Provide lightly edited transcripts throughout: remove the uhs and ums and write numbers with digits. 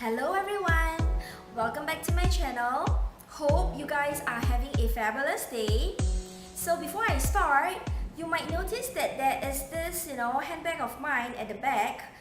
Hello everyone! Welcome back to my channel. Hope you guys are having a fabulous day. So before I start, you might notice that there is this, handbag of mine at the back.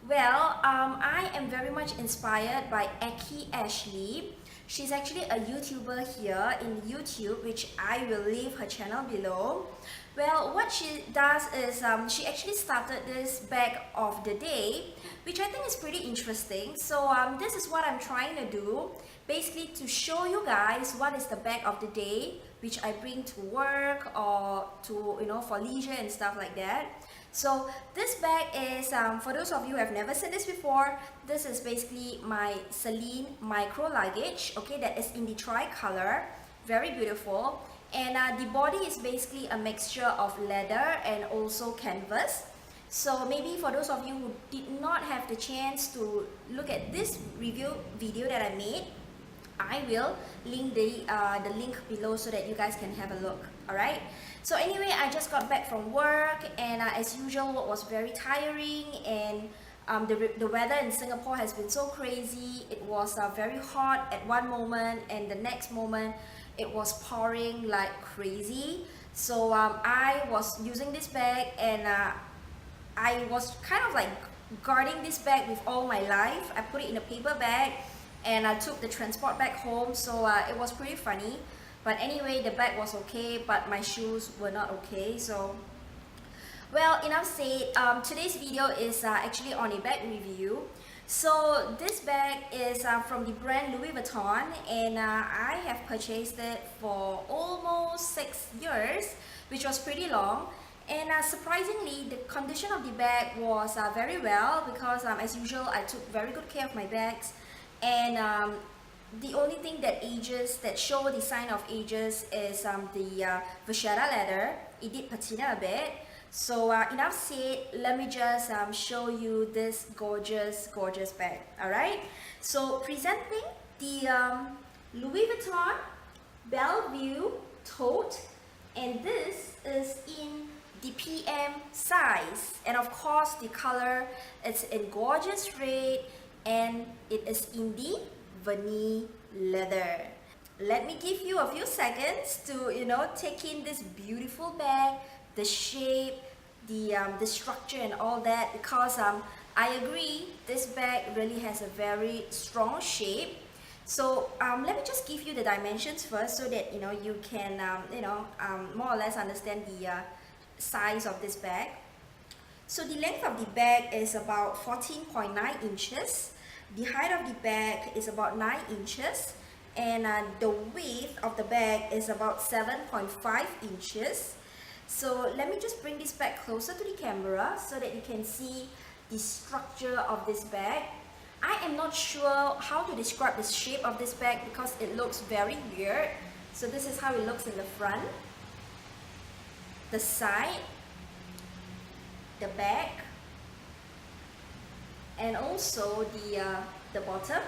Well, I am very much inspired by xXxEcKyXX. She's actually a YouTuber here in YouTube, which I will leave her channel below. Well, what she does is she actually started this bag of the day, which I think is pretty interesting. So this is what I'm trying to do, basically to show you guys what is the bag of the day, which I bring to work or to, for leisure and stuff like that. So this bag is, for those of you who have never seen this before, this is basically my Celine Micro luggage, okay, that is in the tri-color, very beautiful. And the body is basically a mixture of leather and also canvas. So maybe for those of you who did not have the chance to look at this review video that I made, I will link the link below so that you guys can have a look. Alright, so anyway, I just got back from work, and as usual, it was very tiring, and the weather in Singapore has been so crazy. It was very hot at one moment, and the next moment it was pouring like crazy. So I was using this bag, and I was kind of like guarding this bag with all my life. I put it in a paper bag and I took the transport back home, so it was pretty funny. But anyway, the bag was okay, but my shoes were not okay. So, well, enough said. Today's video is actually on a bag review. So this bag is from the brand Louis Vuitton, and I have purchased it for almost 6 years, which was pretty long. And surprisingly, the condition of the bag was very well, because as usual, I took very good care of my bags. And the only thing that ages, that show the sign of ages, is the vachetta leather. It did patina a bit. So enough said, let me just show you this gorgeous bag. Alright, so presenting the Louis Vuitton Bellevue Tote, and this is in the PM size, and of course the color, it's in gorgeous red, and it is in the vanille leather. Let me give you a few seconds to take in this beautiful bag, the shape, the structure and all that, because I agree, this bag really has a very strong shape. So let me just give you the dimensions first, so that you can more or less understand the size of this bag. So the length of the bag is about 14.9 inches. The height of the bag is about 9 inches, and the width of the bag is about 7.5 inches. So let me just bring this bag closer to the camera so that you can see the structure of this bag. I am not sure how to describe the shape of this bag because it looks very weird. So this is how it looks in the front, the side, the back, and also the bottom.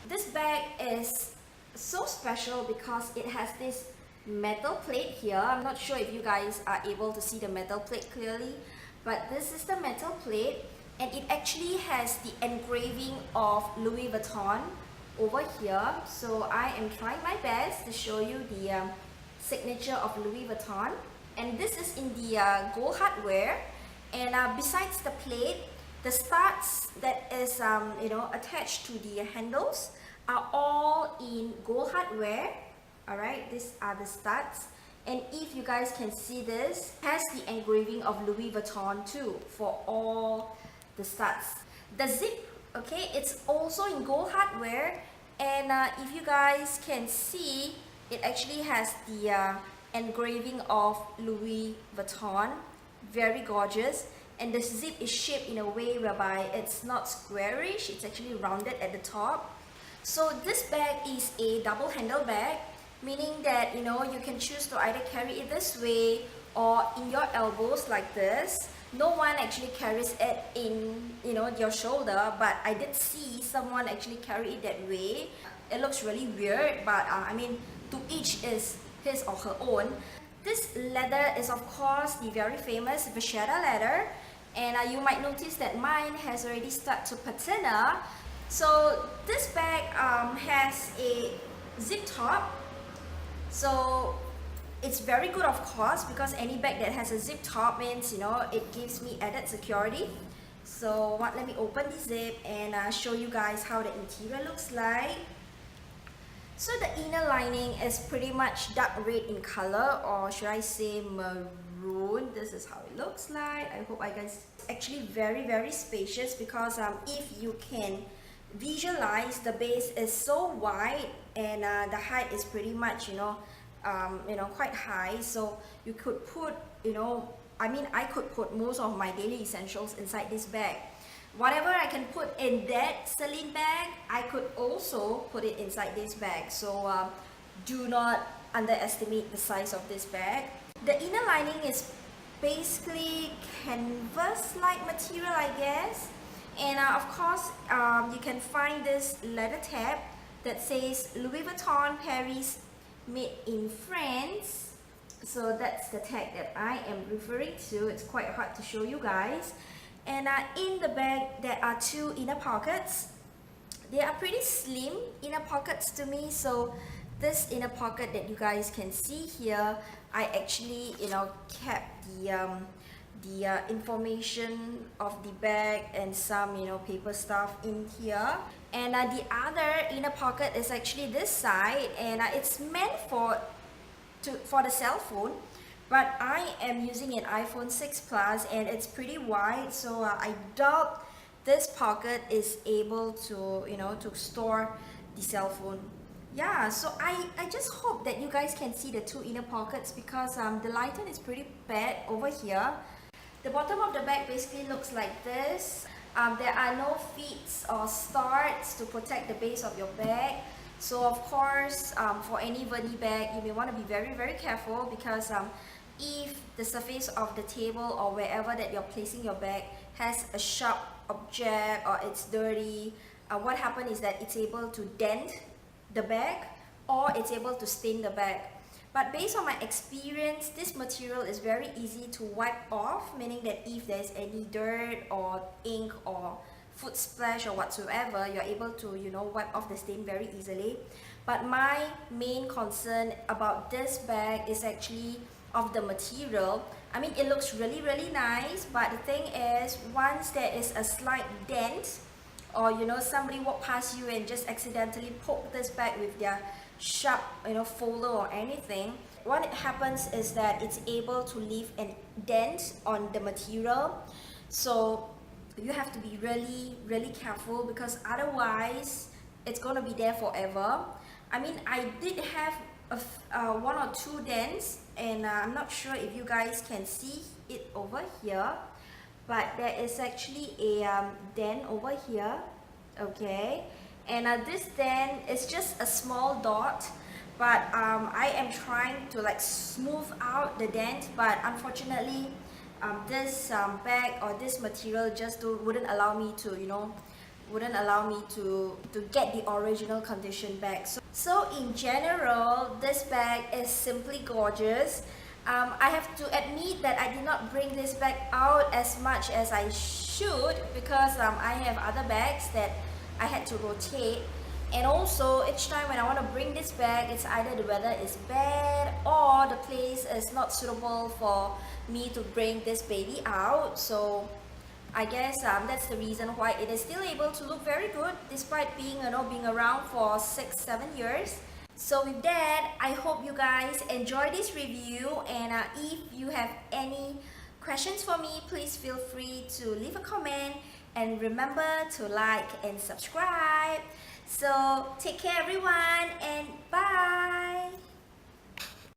This bag is so special because it has this metal plate here. I'm not sure if you guys are able to see the metal plate clearly, but this is the metal plate, and it actually has the engraving of Louis Vuitton over here. So I am trying my best to show you the signature of Louis Vuitton, and this is in the gold hardware. And besides the plate, the studs that is attached to the handles are all in gold hardware. Alright, these are the studs, and if you guys can see, this has the engraving of Louis Vuitton too for all the studs. The zip, okay, it's also in gold hardware, and if you guys can see, it actually has the engraving of Louis Vuitton. Very gorgeous. And the zip is shaped in a way whereby it's not squarish, it's actually rounded at the top. So this bag is a double handle bag, meaning that you can choose to either carry it this way or in your elbows like this. No one actually carries it in your shoulder, but I did see someone actually carry it that way. It looks really weird, but I mean, to each is his or her own. This leather is of course the very famous vachetta leather, and you might notice that mine has already started to patina. So this bag has a zip top, so it's very good, of course, because any bag that has a zip top means, you know, it gives me added security. So let me open the zip and show you guys how the interior looks like. So the inner lining is pretty much dark red in color, or should I say maroon. This is how it looks like. I hope I guys, actually very spacious, because if you can visualize, the base is so wide and the height is pretty much, quite high. So you could put, I could put most of my daily essentials inside this bag. Whatever I can put in that Celine bag, I could also put it inside this bag. So do not underestimate the size of this bag. The inner lining is basically canvas-like material, I guess. And of course, you can find this leather tab that says Louis Vuitton Paris, made in France. So that's the tag that I am referring to. It's quite hard to show you guys. And in the bag, there are two inner pockets. They are pretty slim inner pockets to me. So this inner pocket that you guys can see here, I actually, kept the information of the bag and some, paper stuff in here. And the other inner pocket is actually this side, and it's meant for the cell phone. But I am using an iPhone 6 Plus and it's pretty wide, so I doubt this pocket is able to, to store the cell phone. Yeah, so I just hope that you guys can see the two inner pockets, because the lighting is pretty bad over here. The bottom of the bag basically looks like this. There are no feet or studs to protect the base of your bag. So of course, for any verdi bag, you may want to be very careful, because if the surface of the table or wherever that you're placing your bag has a sharp object or it's dirty, what happens is that it's able to dent the bag or it's able to stain the bag. But based on my experience, this material is very easy to wipe off, meaning that if there's any dirt or ink or food splash or whatsoever, you're able to, wipe off the stain very easily. But my main concern about this bag is actually of the material. I mean, it looks really nice, but the thing is, once there is a slight dent, or somebody walk past you and just accidentally poke this bag with their sharp folder or anything, what happens is that it's able to leave a dent on the material. So you have to be really careful, because otherwise it's going to be there forever. I mean, I did have one or two dents, and I'm not sure if you guys can see it over here, but there is actually a dent over here, okay? And this dent is just a small dot, but I am trying to like smooth out the dent, but unfortunately this bag or this material just wouldn't allow me to, to get the original condition back. So in general, this bag is simply gorgeous. I have to admit that I did not bring this bag out as much as I should, because I have other bags that I had to rotate. And also, each time when I want to bring this bag, it's either the weather is bad or the place is not suitable for me to bring this baby out. So I guess that's the reason why it is still able to look very good despite being being around for 6-7 years. So with that, I hope you guys enjoy this review, and if you have any questions for me, please feel free to leave a comment, and remember to like and subscribe. So take care everyone, and bye.